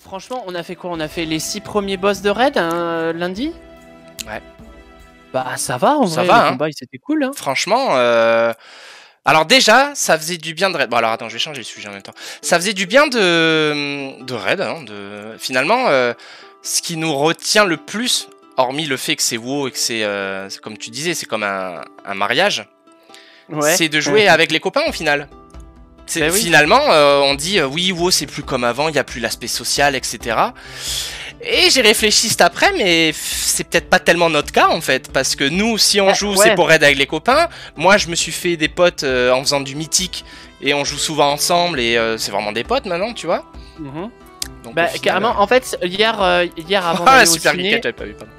franchement, on a fait quoi? On a fait les 6 premiers boss de raid lundi. Ouais. Bah ça va en Ça vrai, va, le hein. combat c'était cool. Hein. Franchement, alors déjà, ça faisait du bien de raid. Bon alors attends, je vais changer le sujet en même temps. Ça faisait du bien de raid. Hein, Finalement, ce qui nous retient le plus, hormis le fait que c'est WoW et que c'est comme tu disais, c'est comme un mariage, Ouais. c'est de jouer avec les copains au final. Bah oui. Finalement, on dit oui, WoW c'est plus comme avant, il n'y a plus l'aspect social, etc. Et j'ai réfléchi cet après, mais c'est peut-être pas tellement notre cas en fait, parce que nous, si on joue, c'est pour raid avec les copains. Moi, je me suis fait des potes en faisant du mythique, et on joue souvent ensemble, et c'est vraiment des potes maintenant, tu vois. Donc, bah au final, carrément, en fait, hier avant ah, d'aller au super ciné, geek, j'avais pas vu, pardon.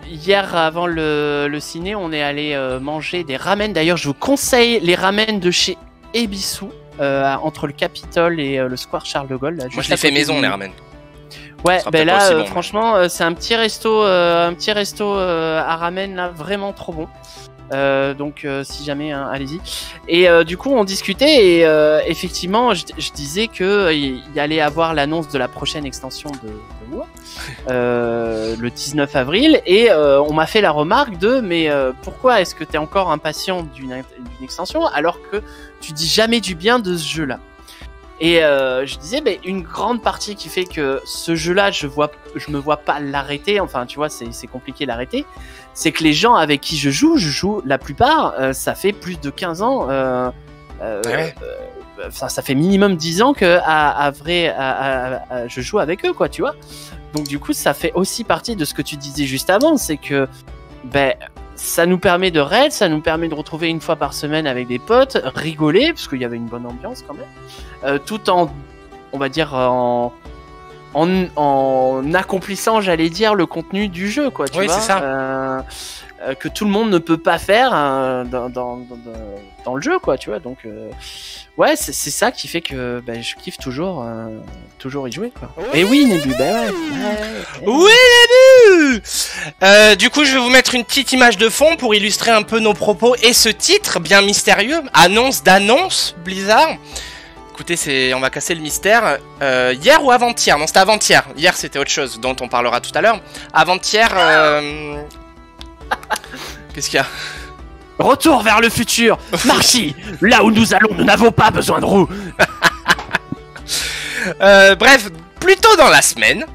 hier avant le ciné, on est allé manger des ramen. D'ailleurs, je vous conseille les ramen de chez Ebisu, entre le Capitole et le Square Charles de Gaulle. Là, Moi, je l'ai fait maison, les ramen. Ouais, sera ben peut-être pas aussi là, bon, franchement, c'est un petit resto à ramen là, vraiment trop bon. Donc, si jamais, hein, allez-y. Et du coup, on discutait et effectivement, je disais que il y allait avoir l'annonce de la prochaine extension de WoW le 19 avril. Et on m'a fait la remarque de mais pourquoi est-ce que t'es encore impatient d'une extension alors que tu dis jamais du bien de ce jeu-là? Et je disais, une grande partie qui fait que ce jeu-là, je me vois pas l'arrêter. Enfin, tu vois, c'est compliqué l'arrêter. C'est que les gens avec qui je joue la plupart, ça fait plus de 15 ans. Ça fait minimum 10 ans que je joue avec eux, quoi, tu vois. Donc du coup, ça fait aussi partie de ce que tu disais juste avant, c'est que ça nous permet de raid, ça nous permet de retrouver une fois par semaine avec des potes, rigoler, parce qu'il y avait une bonne ambiance quand même, tout en, on va dire, en accomplissant, j'allais dire, le contenu du jeu, quoi, tu vois. C'est ça. Que tout le monde ne peut pas faire dans le jeu, quoi, tu vois. Donc, ouais, c'est ça qui fait que je kiffe toujours y jouer, quoi. Oui. Et oui, Nébu, ouais. Oui, Nébu. Du coup, je vais vous mettre une petite image de fond pour illustrer un peu nos propos et ce titre bien mystérieux, annonce Blizzard. Écoutez, on va casser le mystère. Hier ou avant-hier? Non, c'était avant-hier. Hier, c'était autre chose dont on parlera tout à l'heure. Avant-hier... Qu'est-ce qu'il y a? Retour vers le futur. Marcy, là où nous allons, nous n'avons pas besoin de roues. Bref, plus tôt dans la semaine,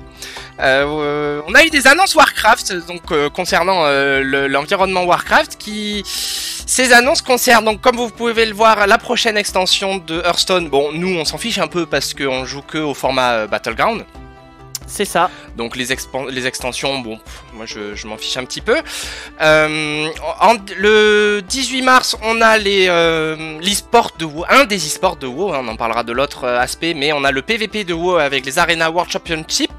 on a eu des annonces Warcraft, donc concernant l'environnement Warcraft, ces annonces concernent, donc comme vous pouvez le voir, la prochaine extension de Hearthstone. Bon, nous on s'en fiche un peu parce qu'on joue que au format Battleground. C'est ça. Donc les extensions, bon, moi je m'en fiche un petit peu. Le 18 mars, on a l'e-sport de WoW, un des e-sports de WoW, hein, on en parlera de l'autre aspect, mais on a le PVP de WoW avec les Arena World Championship.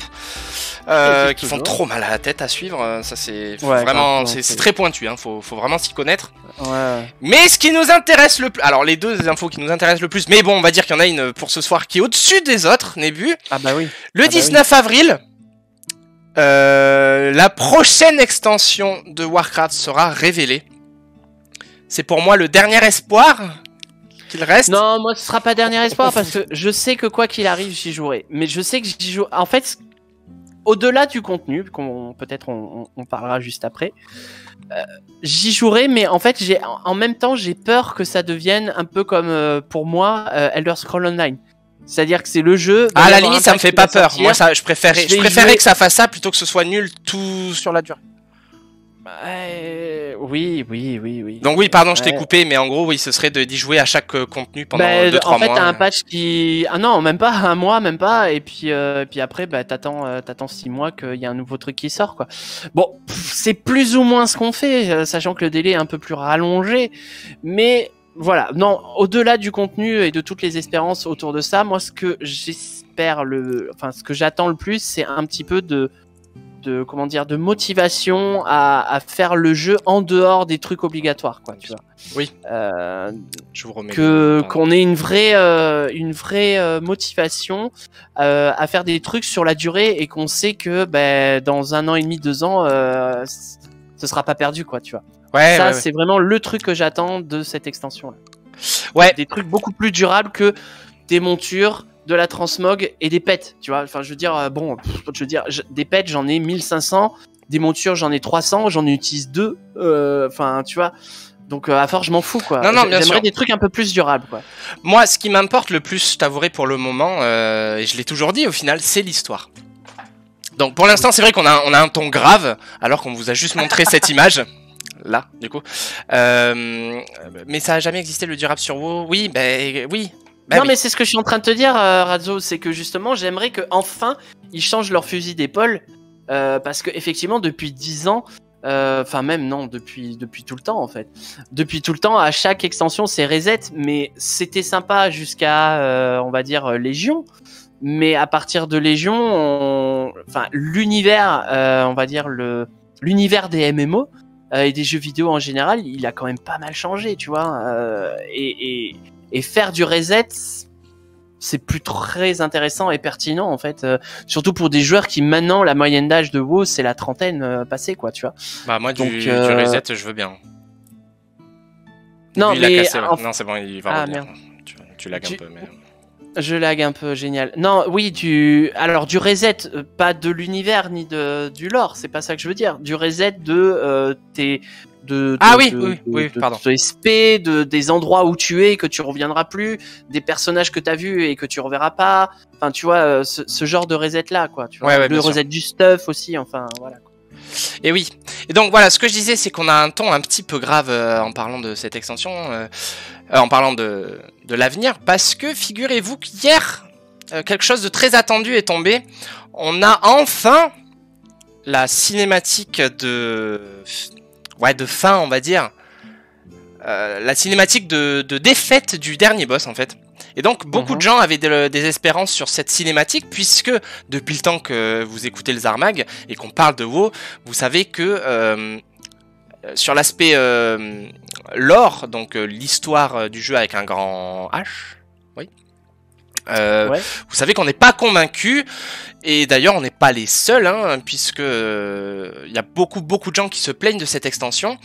Qui font trop mal à la tête à suivre, ça c'est vraiment, c'est très pointu, hein, faut vraiment s'y connaître. Ouais. Mais ce qui nous intéresse le plus, alors les deux infos qui nous intéressent le plus, mais bon, on va dire qu'il y en a une pour ce soir qui est au-dessus des autres, Nébu. Ah bah oui. Le 19 avril, la prochaine extension de Warcraft sera révélée. C'est pour moi le dernier espoir qu'il reste. Non, moi ce sera pas dernier espoir parce que je sais que quoi qu'il arrive, j'y jouerai. Mais je sais que j'y joue. En fait, au-delà du contenu, peut-être on parlera juste après, j'y jouerai, mais en fait, en même temps, j'ai peur que ça devienne un peu comme, pour moi, Elder Scrolls Online. C'est-à-dire que c'est le jeu... À la limite, ça me fait pas peur. Moi, je préférais que ça fasse ça plutôt que ce soit nul tout sur la durée. Oui. Donc oui, pardon, je t'ai coupé, mais en gros, oui, ce serait d'y jouer à chaque contenu pendant 2-3 mois. En fait, t'as un patch qui... Ah non, même pas un mois, même pas, et puis après, t'attends 6 mois qu'il y a un nouveau truc qui sort, quoi. Bon, c'est plus ou moins ce qu'on fait, sachant que le délai est un peu plus rallongé, mais... Voilà, non, au-delà du contenu et de toutes les espérances autour de ça, moi ce que j'espère, ce que j'attends le plus, c'est un petit peu de motivation à faire le jeu en dehors des trucs obligatoires, quoi, tu vois. Oui. Je vous remets. Qu'on ait une vraie motivation à faire des trucs sur la durée et qu'on sait que dans 1 an et demi, 2 ans, ce sera pas perdu, quoi, tu vois. Ouais, c'est vraiment le truc que j'attends de cette extension-là. Ouais. Des trucs beaucoup plus durables que des montures de la transmog et des pets, tu vois. Enfin, je veux dire, bon, des pets, j'en ai 1500, des montures, j'en ai 300, j'en utilise 2. Enfin, tu vois. Donc, à force, je m'en fous, quoi. J'aimerais des trucs un peu plus durables, quoi. Moi, ce qui m'importe le plus, je t'avouerai pour le moment, et je l'ai toujours dit au final, c'est l'histoire. Donc, pour l'instant, c'est vrai qu'on a un ton grave, alors qu'on vous a juste montré cette image. Là, du coup. Mais ça a jamais existé le durable sur WoW. Oui, oui. Non, mais c'est ce que je suis en train de te dire, Razzo, c'est que justement, j'aimerais que enfin ils changent leur fusil d'épaule, parce que effectivement, depuis 10 ans, enfin même non, depuis tout le temps en fait. Depuis tout le temps, à chaque extension, c'est reset, mais c'était sympa jusqu'à, on va dire, Légion. Mais à partir de Légion, enfin l'univers, on va dire l'univers des MMO. Et des jeux vidéo en général, il a quand même pas mal changé, tu vois. Et faire du reset, c'est plus très intéressant et pertinent en fait. Surtout pour des joueurs qui maintenant, la moyenne d'âge de WoW, c'est la trentaine passée, quoi, tu vois. Bah moi, du reset, je veux bien. Non, lui, mais non, c'est bon, il va revenir. Merde. Tu lags un peu, mais... Je lag un peu, génial. Non, oui, alors du reset, pas de l'univers ni du lore, c'est pas ça que je veux dire. Du reset de tes pardon. tes SP, des endroits où tu es et que tu reviendras plus, des personnages que t'as vus et que tu reverras pas. Enfin, tu vois, ce genre de reset là, quoi. Tu vois, le reset du stuff aussi, enfin, voilà. Et oui. Et donc voilà, ce que je disais, c'est qu'on a un ton un petit peu grave en parlant de cette extension, en parlant de l'avenir, parce que figurez-vous qu'hier, quelque chose de très attendu est tombé. On a enfin la cinématique de fin, on va dire. La cinématique de défaite du dernier boss, en fait. Et donc, beaucoup de gens avaient des espérances sur cette cinématique, puisque depuis le temps que vous écoutez le Zarmag et qu'on parle de WoW, vous savez que sur l'aspect lore, donc l'histoire du jeu avec un grand H, oui. Vous savez qu'on n'est pas convaincu, et d'ailleurs on n'est pas les seuls, hein, puisque il y a beaucoup de gens qui se plaignent de cette extension.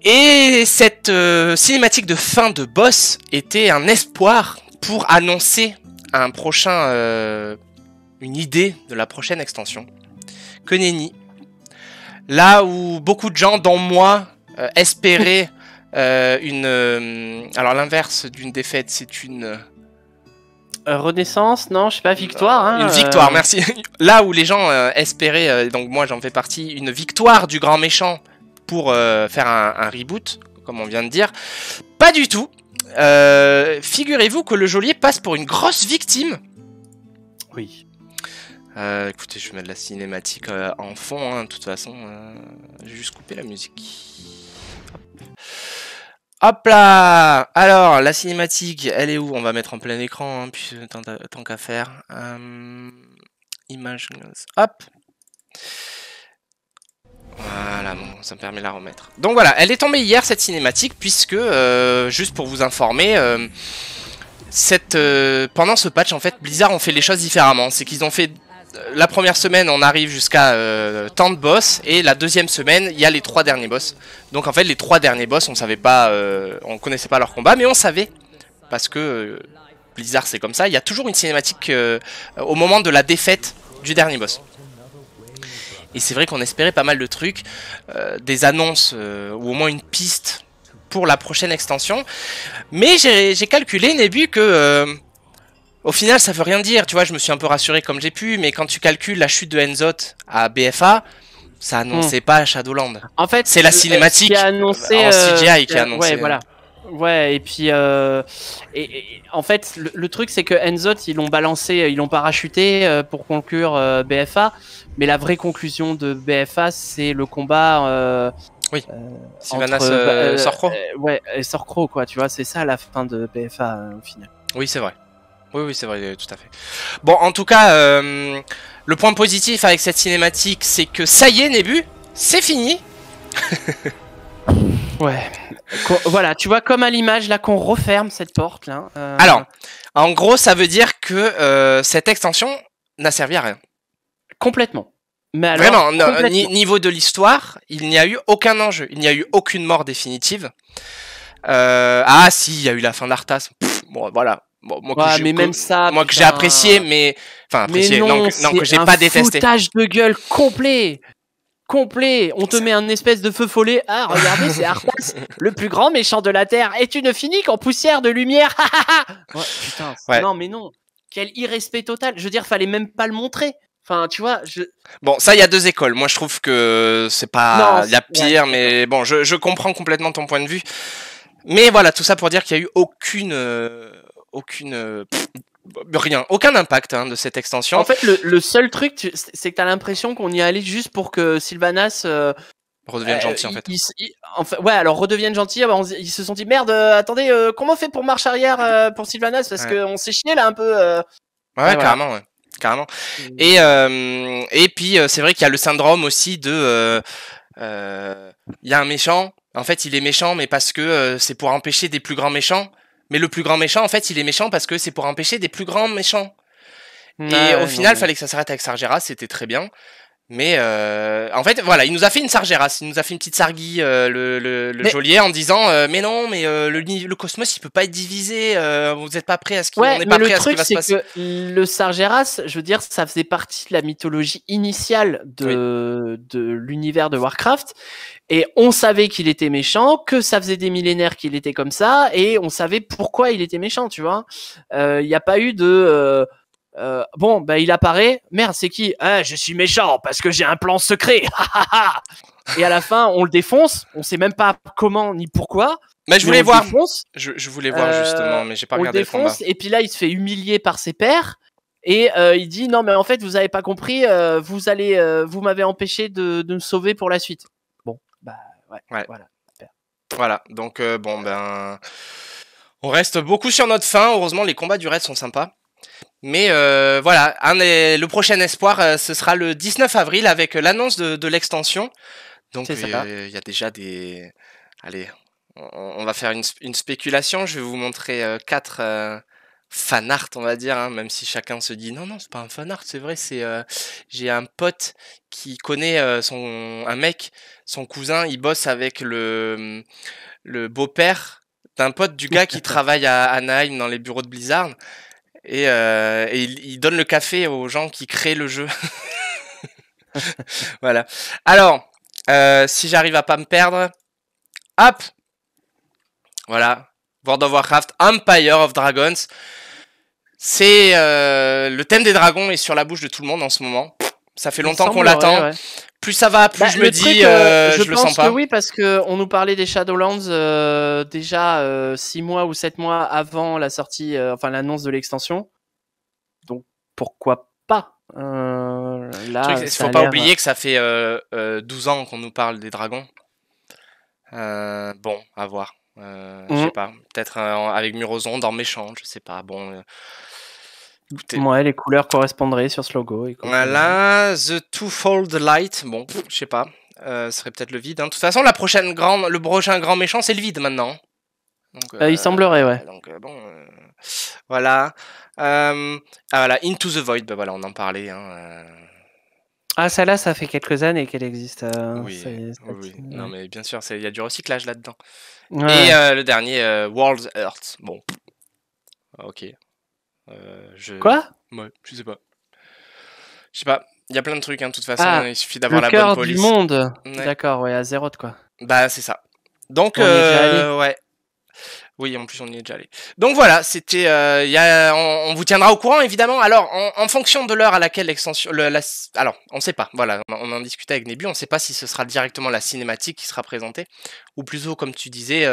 Et cette cinématique de fin de boss était un espoir pour annoncer un prochain, une idée de la prochaine extension. Que nenni. Là où beaucoup de gens, dont moi, espéraient alors l'inverse d'une défaite, c'est une... Renaissance, non, je sais pas, victoire. Hein, une victoire, merci. Là où les gens espéraient, donc moi j'en fais partie, une victoire du grand méchant pour faire un reboot, comme on vient de dire. Pas du tout. Figurez-vous que le geôlier passe pour une grosse victime. Oui. Écoutez, je vais mettre la cinématique en fond, hein, de toute façon. J'ai juste coupé la musique. Hop là. Alors, la cinématique, elle est où? On va mettre en plein écran, hein, puis tant qu'à faire. Image, hop. Voilà, bon, ça me permet de la remettre. Donc voilà, elle est tombée hier, cette cinématique, puisque, juste pour vous informer, pendant ce patch, en fait, Blizzard ont fait les choses différemment. C'est qu'ils ont fait... La première semaine, on arrive jusqu'à tant de boss, et la deuxième semaine, il y a les 3 derniers boss. Donc en fait, les 3 derniers boss, on savait pas, on connaissait pas leur combat, mais on savait, parce que Blizzard c'est comme ça. Il y a toujours une cinématique au moment de la défaite du dernier boss. Et c'est vrai qu'on espérait pas mal de trucs, des annonces ou au moins une piste pour la prochaine extension. Mais j'ai calculé, Nébu, que au final ça veut rien dire. Tu vois, je me suis un peu rassuré comme j'ai pu, mais quand tu calcules la chute de Henselt à BFA, ça annonçait pas Shadowland. En fait, c'est la cinématique qui a annoncé, en CGI qui a annoncé. Ouais, voilà. Ouais, et puis en fait, le truc c'est que Henselt, ils l'ont balancé, ils l'ont parachuté pour conclure BFA, mais la vraie conclusion de BFA, c'est le combat. Oui. Sylvanas Sorcro. Ouais, et Sorcro, quoi. Tu vois, c'est ça la fin de BFA au final. Oui, c'est vrai. Oui, c'est vrai, tout à fait. Bon, en tout cas, le point positif avec cette cinématique, c'est que ça y est, Nébu, c'est fini. Ouais. Voilà, tu vois, comme à l'image là qu'on referme cette porte là. Alors, en gros, ça veut dire que cette extension n'a servi à rien. Complètement. Mais alors, vraiment, niveau de l'histoire, il n'y a eu aucun enjeu. Il n'y a eu aucune mort définitive. Ah si, il y a eu la fin d'Arthas. Bon, voilà. Bon, mais même ça, moi que j'ai apprécié, mais enfin apprécié, non, que j'ai pas détesté. Foutage de gueule complet. On te met un espèce de feu follet. Ah, regardez, c'est Arthas, le plus grand méchant de la Terre. Et tu ne finis qu'en poussière de lumière. Putain, non, mais non. Quel irrespect total. Je veux dire, fallait même pas le montrer. Enfin, tu vois, Bon, ça, il y a deux écoles. Moi, je trouve que c'est pas la pire, mais bon, je comprends complètement ton point de vue. Mais voilà, tout ça pour dire qu'il y a eu aucun impact de cette extension. En fait, le seul truc, c'est que t'as l'impression qu'on y est allé juste pour que Sylvanas redevienne gentil, en fait. Alors redevienne gentil. Ils se sont dit merde. Attendez, comment on fait pour marche arrière pour Sylvanas parce qu'on s'est chié là un peu. Ouais, carrément, ouais. Carrément. Et puis c'est vrai qu'il y a le syndrome aussi de il y a un méchant, en fait il est méchant mais parce que c'est pour empêcher des plus grands méchants, mais le plus grand méchant en fait il est méchant parce que c'est pour empêcher des plus grands méchants. Et au final fallait que ça s'arrête avec Sargeras, c'était très bien. Mais en fait, voilà, il nous a fait une Sargeras, il nous a fait une petite Sargui, le geôlier, en disant mais non, mais le cosmos il peut pas être divisé, vous n'êtes pas prêt à ce qu'il on n'est pas prêt à ce qui va se passer. Que le Sargeras, je veux dire, ça faisait partie de la mythologie initiale de l'univers de Warcraft, et on savait qu'il était méchant, que ça faisait des millénaires qu'il était comme ça, et on savait pourquoi il était méchant, tu vois. Il n'y a pas eu de il apparaît. Merde, c'est qui? Je suis méchant parce que j'ai un plan secret. Et à la fin, on le défonce. On sait même pas comment ni pourquoi. Mais je voulais voir. Je voulais voir justement, mais j'ai pas regardé le combat. Et puis là, il se fait humilier par ses pairs. Et il dit non, mais en fait, vous avez pas compris. Vous m'avez empêché de me sauver pour la suite. Bon, ouais. Voilà. Voilà. Donc on reste beaucoup sur notre fin. Heureusement, les combats du raid sont sympas. Mais voilà, le prochain espoir, ce sera le 19 avril avec l'annonce de l'extension. Donc il y a déjà des... Allez, on va faire une spéculation. Je vais vous montrer 4 fanart, on va dire, même si chacun se dit non, c'est pas un fanart, c'est vrai, j'ai un pote qui connaît un mec, son cousin, il bosse avec le beau-père d'un pote du gars qui travaille à Anaheim dans les bureaux de Blizzard. Et il donne le café aux gens qui créent le jeu. Voilà. Alors, si j'arrive à pas me perdre, hop, voilà, World of Warcraft Empire of Dragons. C'est le thème des dragons est sur la bouche de tout le monde en ce moment. Ça fait longtemps qu'on l'attend. Ouais. Plus ça va, plus je me dis, je le sens pas. Oui, parce que on nous parlait des Shadowlands déjà 6 mois ou 7 mois avant la sortie, l'annonce de l'extension. Donc pourquoi pas là. Il faut pas oublier que ça fait 12 ans qu'on nous parle des dragons. Bon, à voir. Je sais pas. Peut-être avec Murozond en méchant, je sais pas. Bon. Écoutez. Ouais, les couleurs correspondraient sur ce logo. Voilà, The Twofold Light. Bon, je sais pas. Ce serait peut-être le vide. De toute façon, le prochain grand méchant, c'est le vide maintenant. Donc, il semblerait, ouais. Donc, voilà. Voilà, Into the Void, voilà, on en parlait. Celle-là, ça fait quelques années qu'elle existe. Oui. Non, mais bien sûr, il y a du recyclage là-dedans. Ouais. Et le dernier, World Earth. Bon. Ok. Quoi? Ouais, je sais pas. Je sais pas. Il y a plein de trucs, de toute façon. Il suffit d'avoir la bonne police. Le cœur du monde. Ouais. D'accord, ouais, Azeroth, quoi. Bah, c'est ça. Donc, ouais. Oui, en plus, on y est déjà allé. Donc voilà, c'était. On vous tiendra au courant, évidemment. Alors, en fonction de l'heure à laquelle l'extension. Alors, on sait pas. Voilà, on en discutait avec Nebu. On sait pas si ce sera directement la cinématique qui sera présentée, ou plutôt, comme tu disais,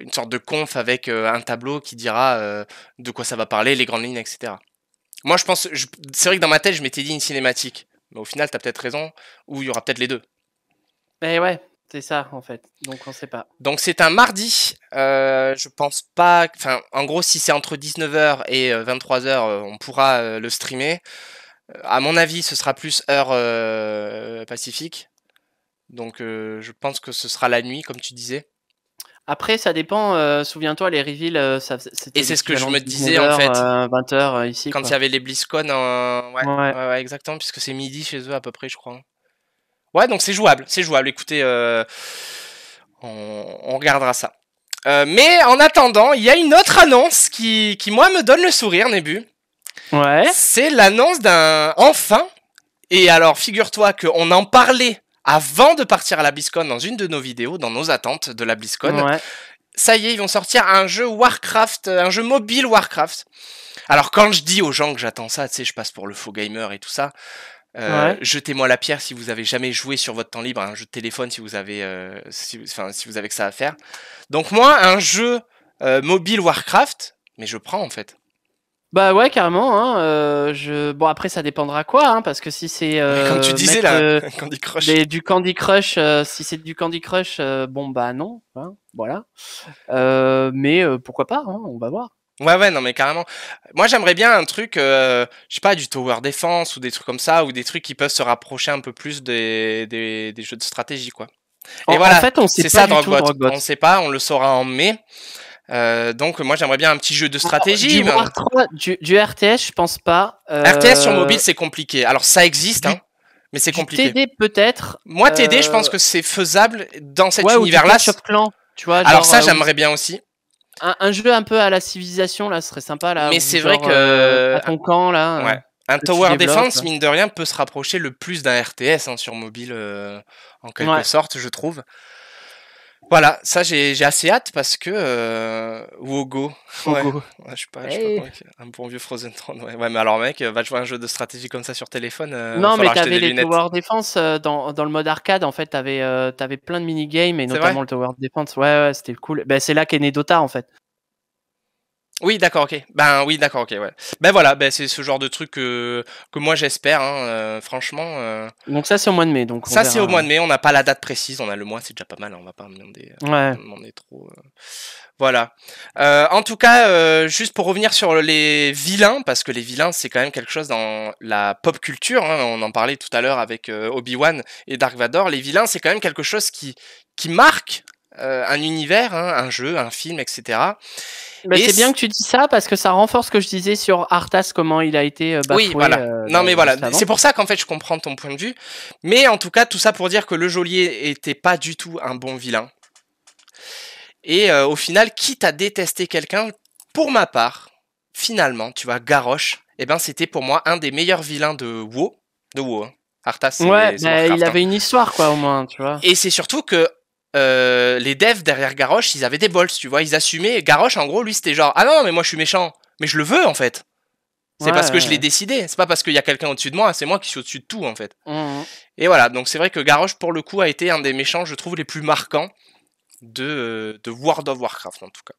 une sorte de conf avec un tableau qui dira de quoi ça va parler, les grandes lignes, etc. Moi, je pense. C'est vrai que dans ma tête, je m'étais dit une cinématique. Mais au final, t'as peut-être raison, ou il y aura peut-être les deux. Mais ouais. C'est ça, en fait. Donc, on sait pas. Donc, c'est un mardi. Je pense pas... Enfin, en gros, si c'est entre 19h et 23h, on pourra le streamer. À mon avis, ce sera plus heure pacifique. Donc, je pense que ce sera la nuit, comme tu disais. Après, ça dépend. Souviens-toi, les reveals, c'était... Et c'est ce que je me disais, en fait. 20h ici, quand il y avait les BlizzCon, ouais, exactement, puisque c'est midi chez eux, à peu près, je crois. Ouais, donc c'est jouable, Écoutez, on regardera ça. Mais en attendant, il y a une autre annonce qui moi me donne le sourire, Nébu. Ouais. C'est l'annonce d'un enfin. Et alors, figure-toi qu'on en parlait avant de partir à la BlizzCon dans une de nos vidéos, dans nos attentes de la BlizzCon. Ouais. Ça y est, ils vont sortir un jeu Warcraft, un jeu mobile Warcraft. Alors quand je dis aux gens que j'attends ça, tu sais, je passe pour le faux gamer et tout ça. Jetez-moi la pierre si vous avez jamais joué sur votre temps libre à un jeu de téléphone, si vous avez, si vous avez que ça à faire. Donc moi, un jeu mobile Warcraft, mais je prends en fait. Bah ouais, carrément. Hein, bon, après, ça dépendra quoi, hein, parce que si c'est comme tu disais là, Candy Crush. Du Candy Crush, si c'est du Candy Crush, bon bah non, hein, voilà. Mais pourquoi pas, hein, on va voir. Ouais, non, mais carrément. Moi, j'aimerais bien un truc, je sais pas, du Tower Defense ou des trucs comme ça, ou des trucs qui peuvent se rapprocher un peu plus des jeux de stratégie, quoi. Et voilà, en fait, on sait c'est pas ça, du tout, Drogbot. On sait pas, on le saura en mai. Donc, moi, j'aimerais bien un petit jeu de stratégie. Du RTS, je pense pas. RTS sur mobile, c'est compliqué. Alors, ça existe, hein, mais c'est compliqué. TD, peut-être. Moi, TD, je pense que c'est faisable dans cet ouais, univers-là. Ou Clan, tu vois. Alors, ça, j'aimerais bien aussi. Un jeu un peu à la civilisation, là, ce serait sympa, là. Mais c'est vrai que... à ton camp, là. Ouais. Un Tower Defense, mine de rien, peut se rapprocher le plus d'un RTS hein, sur mobile, en quelque sorte, je trouve. Voilà, ça j'ai assez hâte parce que Wogo. Ouais, je sais pas un bon vieux Frozen Throne. Ouais, mais alors mec, va jouer un jeu de stratégie comme ça sur téléphone. Non, mais t'avais les Tower Defense dans le mode arcade. En fait, t'avais plein de mini-games et notamment le Tower Defense. Ouais, c'était cool. Ben c'est là qu'est né Dota en fait. Oui, d'accord, ok. Ben oui, d'accord, ok, ouais. Ben voilà, c'est ce genre de truc que moi j'espère, hein, franchement. Donc ça c'est au mois de mai, donc. Ça c'est au mois de mai. On n'a pas la date précise, on a le mois, c'est déjà pas mal. On va pas demander, demander trop. Voilà. En tout cas, juste pour revenir sur les vilains, parce que les vilains c'est quand même quelque chose dans la pop culture. Hein, on en parlait tout à l'heure avec Obi-Wan et Dark Vador. Les vilains c'est quand même quelque chose qui marque un univers, hein, un jeu, un film, etc. Bah, c'est bien que tu dis ça parce que ça renforce ce que je disais sur Arthas, comment il a été bafoué. Oui, voilà. Non, mais voilà. C'est pour ça qu'en fait, je comprends ton point de vue. Mais en tout cas, tout ça pour dire que le geôlier était pas du tout un bon vilain. Et au final, quitte à détester quelqu'un, pour ma part, finalement, tu vois, Garrosh, eh ben, c'était pour moi un des meilleurs vilains de WoW. De WoW, hein. Arthas, c'est Warcraft, il avait une histoire, quoi, au moins, tu vois. Et c'est surtout que les devs derrière Garrosh, ils avaient des balls, tu vois, ils assumaient. Garrosh, en gros, lui, c'était genre, ah non, mais moi, je suis méchant, mais je le veux, en fait. C'est parce que je l'ai décidé, c'est pas parce qu'il y a quelqu'un au-dessus de moi, c'est moi qui suis au-dessus de tout, en fait. Et voilà, donc c'est vrai que Garrosh, pour le coup, a été un des méchants, je trouve, les plus marquants de World of Warcraft, en tout cas.